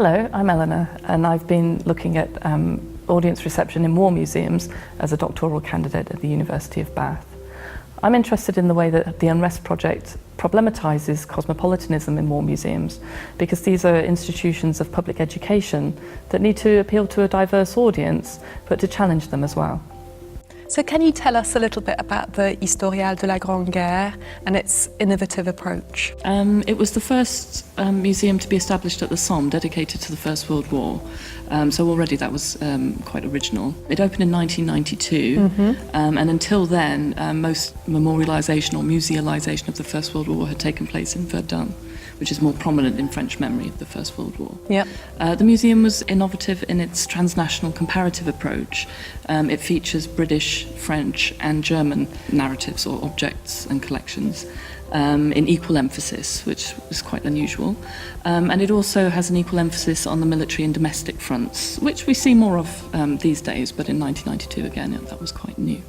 Hello, I'm Eleanor, and I've been looking at audience reception in war museums as a doctoral candidate at the University of Bath. I'm interested in the way that the Unrest Project problematises cosmopolitanism in war museums, because these are institutions of public education that need to appeal to a diverse audience, but to challenge them as well. So can you tell us a little bit about the Historial de la Grande Guerre and its innovative approach? It was the first museum to be established at the Somme dedicated to the First World War. So already that was quite original. It opened in 1992, and until then most memorialisation or musealisation of the First World War had taken place in Verdun, which is more prominent in French memory of the First World War. Yep. The museum was innovative in its transnational comparative approach. It features British, French and German narratives or objects and collections in equal emphasis, which is quite unusual. And it also has an equal emphasis on the military and domestic fronts, which we see more of these days, but in 1992 again, that was quite new.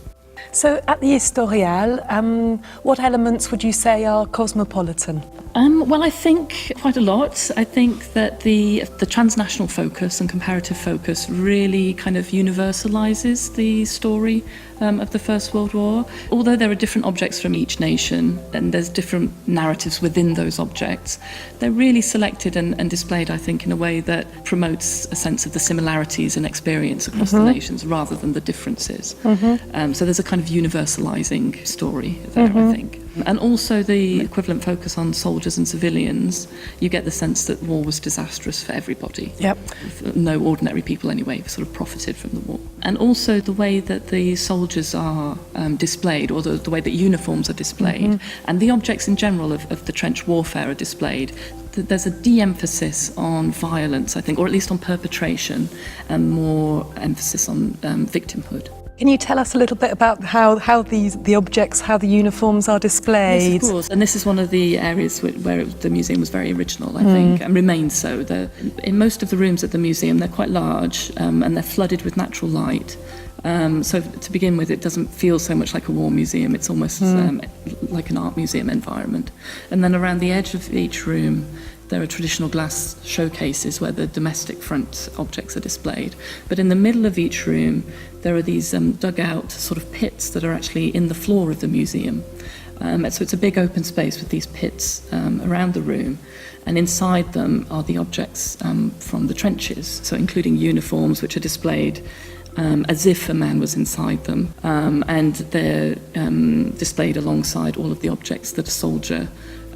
So at the Historial, what elements would you say are cosmopolitan? Well, I think quite a lot. I think that the transnational focus and comparative focus really kind of universalises the story of the First World War. Although there are different objects from each nation and there's different narratives within those objects, they're really selected and displayed, I think, in a way that promotes a sense of the similarities in experience across the nations rather than the differences. So there's a kind of universalising story there, I think. And also the equivalent focus on soldiers and civilians, you get the sense that war was disastrous for everybody. Yep. No ordinary people anyway sort of profited from the war. And also the way that the soldiers are displayed, or the way that uniforms are displayed, and the objects in general of the trench warfare are displayed. There's a de-emphasis on violence, I think, or at least on perpetration, and more emphasis on victimhood. Can you tell us a little bit about how the objects, how the uniforms are displayed? Yes, of course. And this is one of the areas where the museum was very original, I think, and remains so. In most of the rooms at the museum, they're quite large and they're flooded with natural light. So to begin with, it doesn't feel so much like a war museum. It's almost like an art museum environment. And then around the edge of each room, there are traditional glass showcases where the domestic front objects are displayed. But in the middle of each room, there are these dug-out sort of pits that are actually in the floor of the museum. So it's a big open space with these pits around the room. And inside them are the objects from the trenches, so including uniforms, which are displayed as if a man was inside them. And they're displayed alongside all of the objects that a soldier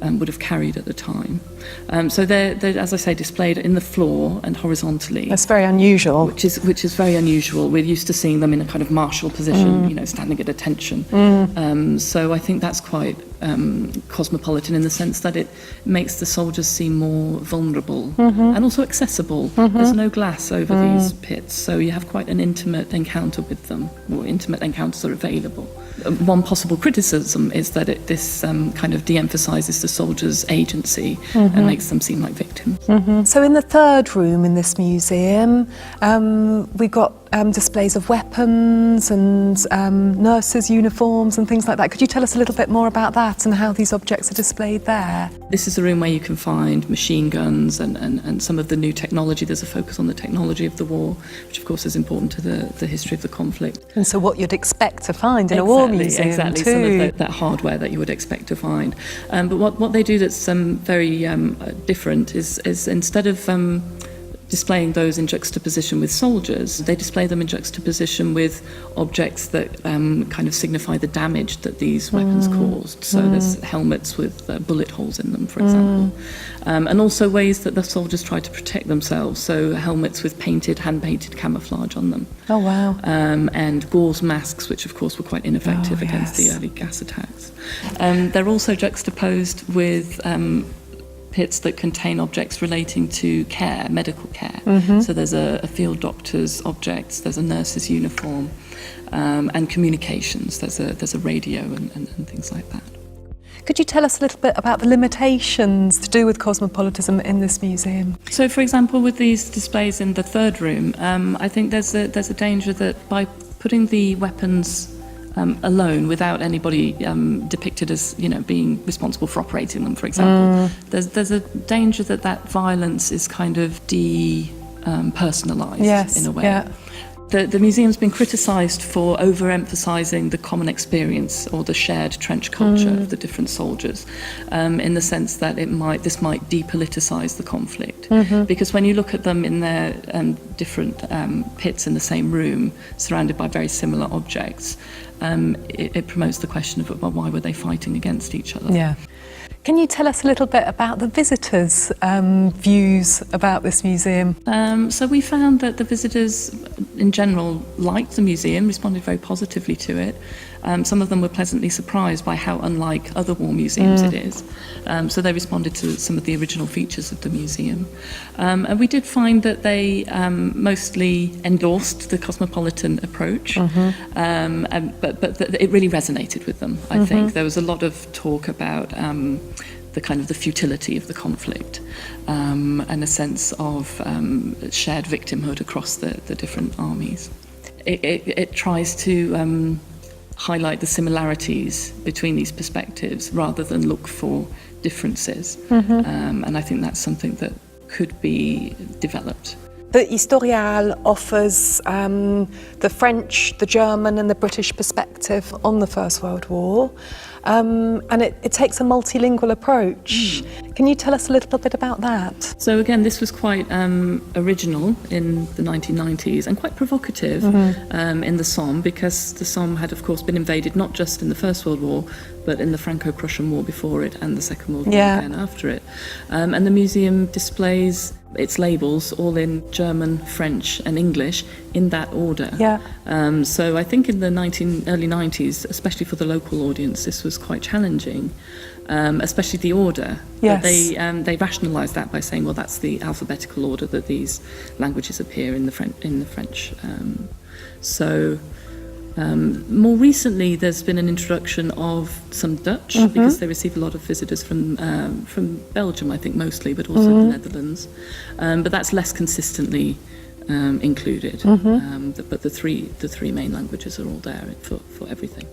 would have carried at the time. So they're, as I say, displayed in the floor and horizontally. That's very unusual. Which is very unusual. We're used to seeing them in a kind of martial position, standing at attention. So I think that's quite cosmopolitan in the sense that it makes the soldiers seem more vulnerable and also accessible. There's no glass over these pits, so you have quite an intimate encounter with them, or intimate encounters are available. One possible criticism is that this kind of de-emphasises the soldiers' agency and makes them seem like victims. So in the third room in this museum, we've got displays of weapons and nurses' uniforms and things like that. Could you tell us a little bit more about that and how these objects are displayed there? This is the room where you can find machine guns and some of the new technology. There's a focus on the technology of the war, which of course is important to the history of the conflict. And so what you'd expect to find in a war museum exactly, too. Some of that hardware that you would expect to find. But what they do that's very different is instead of displaying those in juxtaposition with soldiers, they display them in juxtaposition with objects that kind of signify the damage that these weapons caused. So there's helmets with bullet holes in them, for example. And also ways that the soldiers tried to protect themselves. So helmets with hand-painted camouflage on them. Oh, wow. And gauze masks, which of course were quite ineffective against the early gas attacks. They're also juxtaposed with pits that contain objects relating to care, medical care. So there's a field doctor's objects, there's a nurse's uniform, and communications. There's a radio and things like that. Could you tell us a little bit about the limitations to do with cosmopolitanism in this museum? So, for example, with these displays in the third room, I think there's a danger that by putting the weapons alone, without anybody depicted as, you know, being responsible for operating them, for example. There's a danger that that violence is kind of personalised in a way. Yeah. The museum's been criticised for overemphasising the common experience or the shared trench culture of the different soldiers, in the sense that this might depoliticise the conflict. Because when you look at them in their different pits in the same room, surrounded by very similar objects, it promotes the question of, well, why were they fighting against each other? Yeah. Can you tell us a little bit about the visitors' views about this museum? So we found that the visitors in general liked the museum, responded very positively to it. Some of them were pleasantly surprised by how unlike other war museums it is. So they responded to some of the original features of the museum. And we did find that they mostly endorsed the Cosmopolitan approach, but it really resonated with them, I think. There was a lot of talk about the kind of the futility of the conflict, and a sense of shared victimhood across the different armies. It tries to highlight the similarities between these perspectives rather than look for differences, and I think that's something that could be developed. The Historial offers the French, the German and the British perspective on the First World War, and it takes a multilingual approach. Can you tell us a little bit about that? So again, this was quite original in the 1990s and quite provocative in the Somme, because the Somme had of course been invaded not just in the First World War but in the Franco-Prussian War before it and the Second World War again after it. And the museum displays its labels all in German, French and English in that order. So I think in the early 90s, especially for the local audience, this was quite challenging, especially the order. But they rationalised that by saying, well, that's the alphabetical order that these languages appear in the French. More recently, there's been an introduction of some Dutch, because they receive a lot of visitors from Belgium, I think mostly, but also the Netherlands. But that's less consistently included. But the three main languages are all there for everything.